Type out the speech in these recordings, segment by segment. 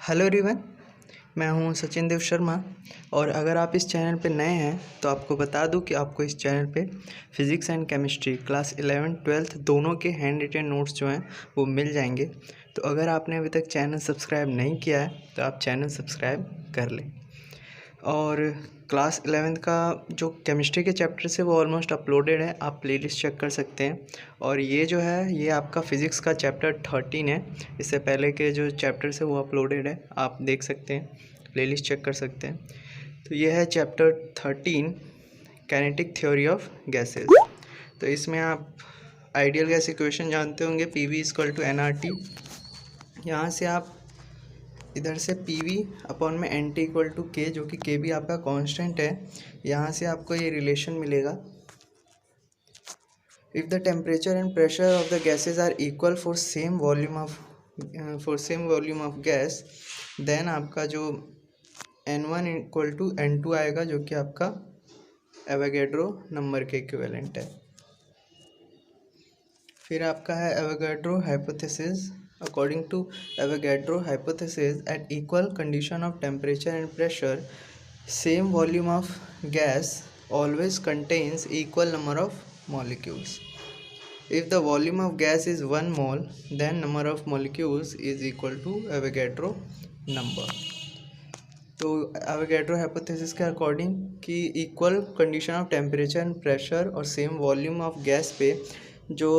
Hello everyone, मैं हूं सचिन देव शर्मा। और अगर आप इस चैनल पे नए हैं तो आपको बता दूं कि आपको इस चैनल पे फिज़िक्स एंड केमिस्ट्री क्लास 11 12 दोनों के हैंड रिटन नोट्स जो हैं वो मिल जाएंगे। तो अगर आपने अभी तक चैनल सब्सक्राइब नहीं किया है तो आप चैनल सब्सक्राइब कर लें। और क्लास 11 का जो केमिस्ट्री के चैप्टर्स है वो ऑलमोस्ट अपलोडेड है, आप प्लेलिस्ट चेक कर सकते हैं। और ये जो है ये आपका फ़िज़िक्स का चैप्टर 13 है। इससे पहले के जो चैप्टर्स है वो अपलोडेड है, आप देख सकते हैं, प्लेलिस्ट चेक कर सकते हैं। तो ये है chapter 13 kinetic theory of gases. तो इसमें आप आइडियल गैस इक्वेशन जानते होंगे, PV = nRT। यहाँ से आप इधर से PV अपॉन में NT = K, जो कि K भी आपका कांस्टेंट है। यहाँ से आपको ये रिलेशन मिलेगा, if the temperature and pressure of the gases are equal for same volume of gas, then आपका जो N1 = N2 आएगा, जो कि आपका एवोगैड्रो नंबर के इक्विवेलेंट है। फिर आपका है Avogadro hypothesis. According to Avogadro hypothesis, at equal condition of temperature and pressure, same volume of gas always contains equal number of molecules. If the volume of gas is 1 mole, then number of molecules is equal to Avogadro number. तो Avogadro hypothesis के according कि equal condition of temperature and pressure और same volume of gas पे जो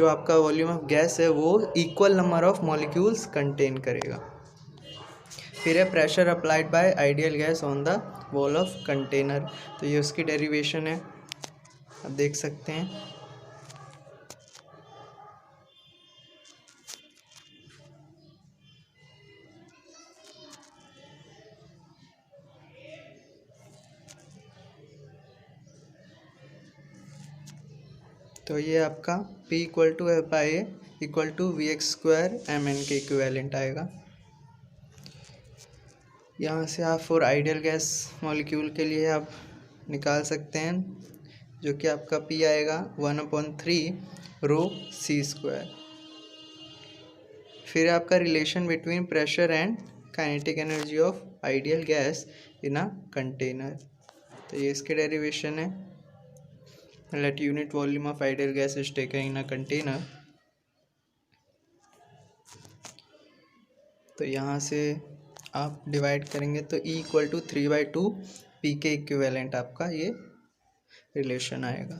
आपका volume of gas है वो equal number of molecules contain करेगा। फिर है pressure applied by ideal gas on the wall of container. तो ये उसकी डेरिवेशन है, आप देख सकते हैं। तो ये आपका P = F/A = Vx² Mn के इक्विवेलेंट आएगा। यहाँ से आप फॉर आइडियल गैस मॉलिक्यूल के लिए आप निकाल सकते हैं, जो कि आपका P आएगा 1/3 ρc²। फिर आपका relation between pressure and kinetic energy of ideal gas in a container. तो ये इसके डेरिवेशन है, let unit volume of ideal gas is taken in a container। तो यहाँ से आप डिवाइड करेंगे तो E = 3/2 P के इक्विवेलेंट आपका ये रिलेशन आएगा।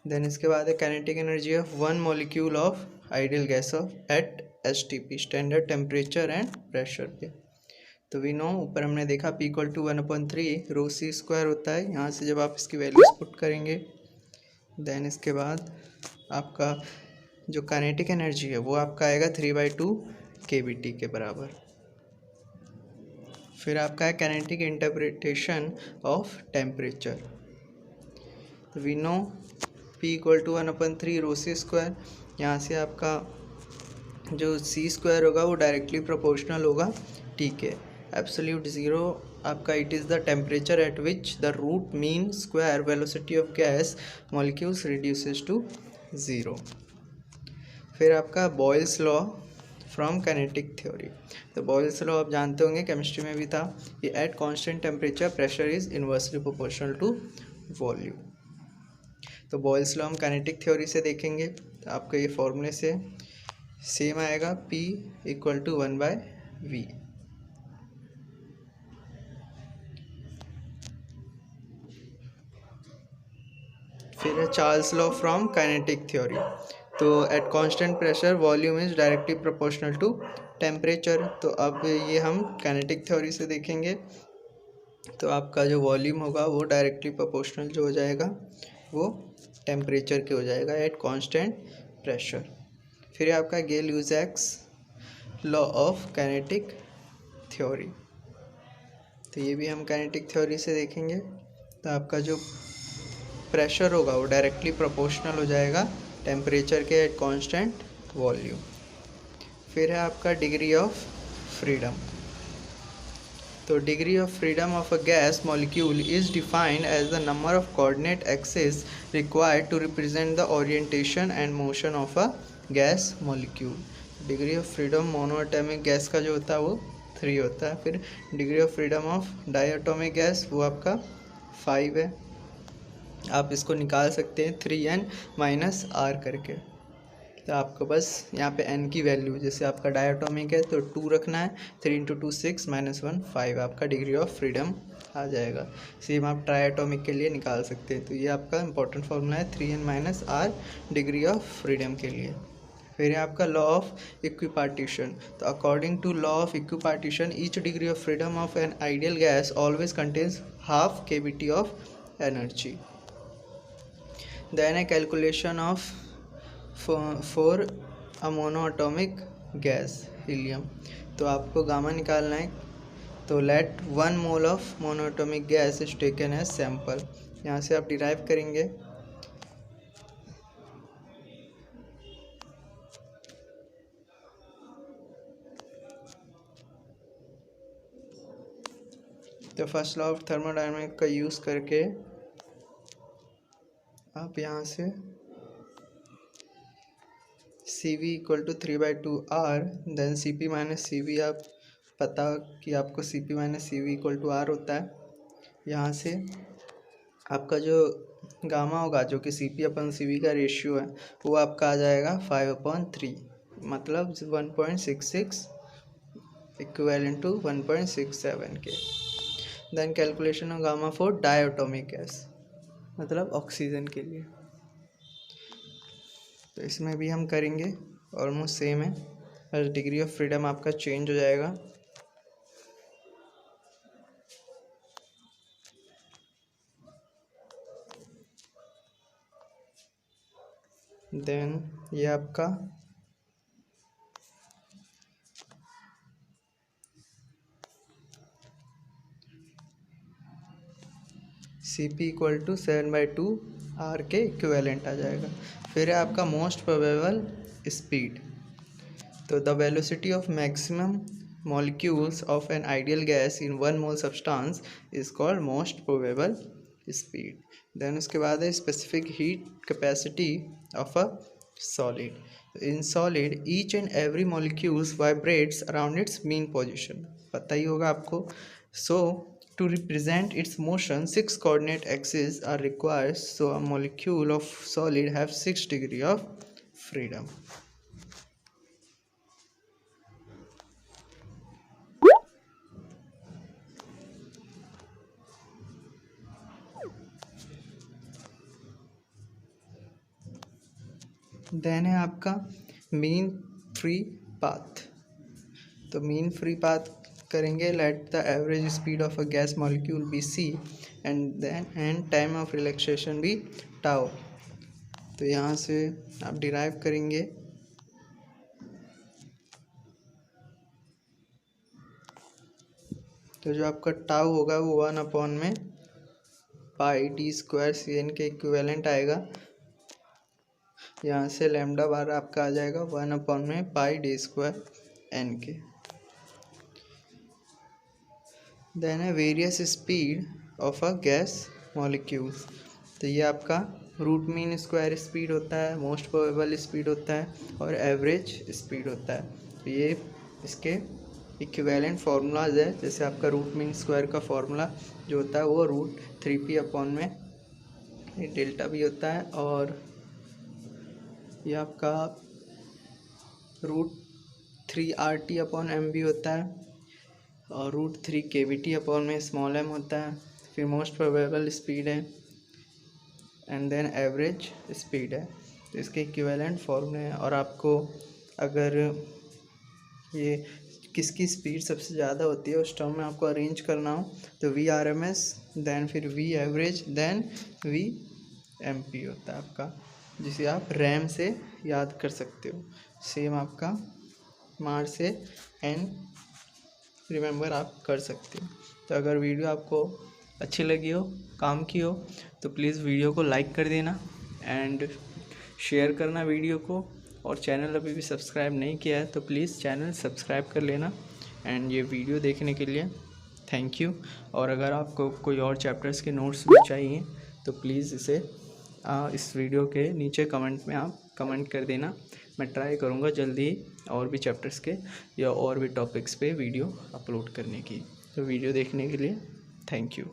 देन इसके बाद है kinetic energy of 1 molecule of ideal gas of at STP, standard temperature and pressure पे। तो वी नो, ऊपर हमने देखा P = 1/3 ρc² होता है। यहाँ से जब आप इसकी वैल्यूज पुट करेंगे देन इसके बाद आपका जो काइनेटिक एनर्जी है वो आपका आएगा 3/2 kBT के बराबर। फिर आपका है kinetic interpretation of temperature. We know P = 1/3 ρc²। यहाँ से आपका जो c² होगा वो डायरेक्टली प्रोपोर्शनल होगा T के। एब्सोल्यूट ज़ीरो आपका it is the temperature at which the root mean square velocity of gas molecules reduces to 0। फिर आपका Boyle's law from kinetic theory. तो बॉयल्स लॉ आप जानते होंगे, केमिस्ट्री में भी था, कि at constant temperature pressure is inversely proportional to volume. तो बॉयल्स लॉ हम काइनेटिक थ्योरी से देखेंगे, तो आपका ये फॉर्मूले से सेम आएगा, P = 1/V। फिर है Charles law from kinetic theory. तो at constant pressure volume is directly proportional to temperature. तो अब ये हम काइनेटिक थ्योरी से देखेंगे, तो आपका जो वॉल्यूम होगा वो डायरेक्टली प्रोपोर्शनल जो हो जाएगा वो टेम्परेचर के हो जाएगा एट कांस्टेंट प्रेशर। फिर आपका गेल-यूज़ैक्स लॉ ऑफ काइनेटिक थ्योरी। तो ये भी हम काइनेटिक थ्योरी से देखेंगे, तो आपका जो प्रेशर होगा वो डायरेक्टली प्रोपोर्शनल हो जाएगा टेम्परेचर के एट कांस्टेंट वॉल्यूम। फिर है आपका डिग्री ऑफ फ्रीडम। तो degree of freedom of a gas molecule is defined as the number of coordinate axis required to represent the orientation and motion of a gas molecule. Degree of freedom monoatomic gas का जो होता है वो 3 होता है। फिर degree of freedom of diatomic gas वो आपका 5 है। आप इसको निकाल सकते हैं 3n माइनस r करके। तो आपको बस यहाँ पे n की वैल्यू, जैसे आपका डायटोमिक है तो 2 रखना है, 3 × 2 6 -1 5 आपका डिग्री ऑफ फ्रीडम आ जाएगा। सेम आप ट्राइएटोमिक के लिए निकाल सकते हैं। तो ये आपका इंपॉर्टेंट फार्मूला है 3n minus r degree of freedom के लिए। फिर है आपका लॉ ऑफ इक्विपार्टीशन। तो according to law of equipartition each degree of freedom of an ideal gas always contains half kBT of energy. Then है calculation of for a monoatomic gas helium. तो आपको gamma निकालना है। तो let 1 mole of monoatomic gas is taken as sample. यहाँ से आप derive करेंगे। तो फर्स्ट लॉ ऑफ थर्मोडायनामिक्स का यूज़ करके आप यहाँ से CV = 3/2R, then CP - CV आप पता कि आपको CP - CV = R होता है। यहाँ से आपका जो गामा होगा, जो कि CP/CV का रेशियो है, वो आपका आ जाएगा 5/3, मतलब 1.66 इक्विवेलेंट टू 1.67 के। Then calculation of gamma for diatomic gas, मतलब ऑक्सीजन के लिए। तो इसमें भी हम करेंगे, ऑलमोस्ट सेम है, बस डिग्री ऑफ फ्रीडम आपका चेंज हो जाएगा। देन ये आपका CP = 7/2R के इक्विवेलेंट आ जाएगा। फिर है आपका मोस्ट प्रोबेबल स्पीड। तो the velocity of maximum molecules of an ideal gas in 1 mole substance is called most probable speed. Then उसके बाद है specific heat capacity of a solid. In solid each and every molecules vibrates around its mean position, पता ही होगा आपको। So to represent its motion 6 coordinate axes are required, so a molecule of solid have 6 degree of freedom. Then है आपका mean free path. तो mean free path करेंगे। Let the average speed of a gas molecule be c and time of relaxation भी tau. तो यहाँ से आप derive करेंगे। तो जो आपका टाउ होगा वो 1/में πd² cn के इक्विवेलेंट आएगा। यहाँ से लैम्डा बार आपका आ जाएगा 1/में πd² n के। देन है various speed of a gas molecules. तो ये आपका रूट मीन स्क्वायर स्पीड होता है, मोस्ट प्रोबेबल स्पीड होता है और एवरेज स्पीड होता है। तो ये इसके इक्विवेलेंट फार्मूलाज है। जैसे आपका रूट मीन स्क्वायर का फार्मूला जो होता है वो √3p/में ये डेल्टा भी होता है, और ये आपका √3RT/m भी होता है, और √3 kBT/में स्मॉल m होता है। फिर मोस्ट प्रोबेबल स्पीड है एंड देन एवरेज स्पीड है। तो इसके इक्विवेलेंट फॉर्मूले हैं। और आपको अगर ये किसकी स्पीड सबसे ज़्यादा होती है उस टर्म में आपको अरेंज करना हो तो VRMS, देन फिर V एवरेज, देन VMP होता है आपका, जिसे आप रैम से याद कर सकते हो। सेम आपका मार से n रिमेंबर आप कर सकते हो। तो अगर वीडियो आपको अच्छी लगी हो, काम की हो, तो प्लीज़ वीडियो को लाइक कर देना एंड शेयर करना वीडियो को। और चैनल अभी भी सब्सक्राइब नहीं किया है तो प्लीज़ चैनल सब्सक्राइब कर लेना। एंड ये वीडियो देखने के लिए थैंक यू। और अगर आपको कोई और चैप्टर्स के नोट्स भी चाहिए तो प्लीज़ इसे इस वीडियो के नीचे कमेंट में आप कमेंट कर देना। मैं ट्राई करूँगा जल्दी ही और भी चैप्टर्स के या और भी टॉपिक्स पे वीडियो अपलोड करने की। तो वीडियो देखने के लिए थैंक यू।